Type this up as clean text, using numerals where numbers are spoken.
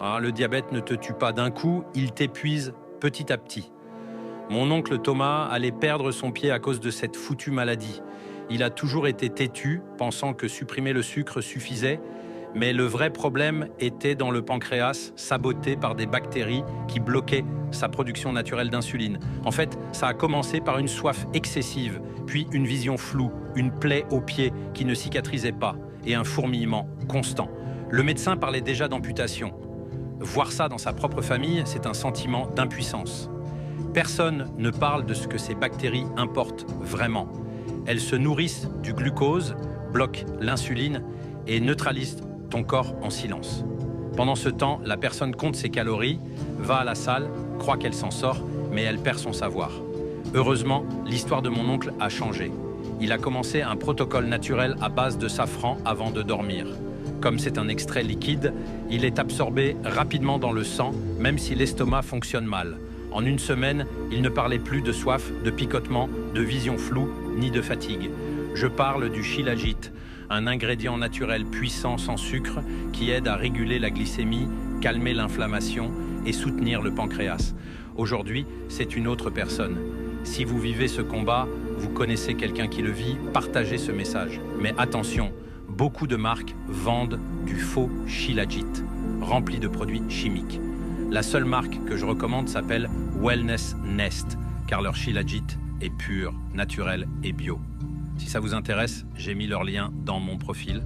Ah, le diabète ne te tue pas d'un coup, il t'épuise petit à petit. Mon oncle Thomas allait perdre son pied à cause de cette foutue maladie. Il a toujours été têtu, pensant que supprimer le sucre suffisait, mais le vrai problème était dans le pancréas, saboté par des bactéries qui bloquaient sa production naturelle d'insuline. En fait, ça a commencé par une soif excessive, puis une vision floue, une plaie au pied qui ne cicatrisait pas et un fourmillement constant. Le médecin parlait déjà d'amputation. Voir ça dans sa propre famille, c'est un sentiment d'impuissance. Personne ne parle de ce que ces bactéries importent vraiment. Elles se nourrissent du glucose, bloquent l'insuline et neutralisent ton corps en silence. Pendant ce temps, la personne compte ses calories, va à la salle, croit qu'elle s'en sort, mais elle perd son savoir. Heureusement, l'histoire de mon oncle a changé. Il a commencé un protocole naturel à base de safran avant de dormir. Comme c'est un extrait liquide, il est absorbé rapidement dans le sang, même si l'estomac fonctionne mal. En une semaine, il ne parlait plus de soif, de picotement, de vision floue, ni de fatigue. Je parle du shilajit, un ingrédient naturel puissant sans sucre qui aide à réguler la glycémie, calmer l'inflammation et soutenir le pancréas. Aujourd'hui, c'est une autre personne. Si vous vivez ce combat, vous connaissez quelqu'un qui le vit, partagez ce message. Mais attention, beaucoup de marques vendent du faux shilajit, rempli de produits chimiques. La seule marque que je recommande s'appelle Wellness Nest, car leur shilajit est pur, naturel et bio. Si ça vous intéresse, j'ai mis leur lien dans mon profil.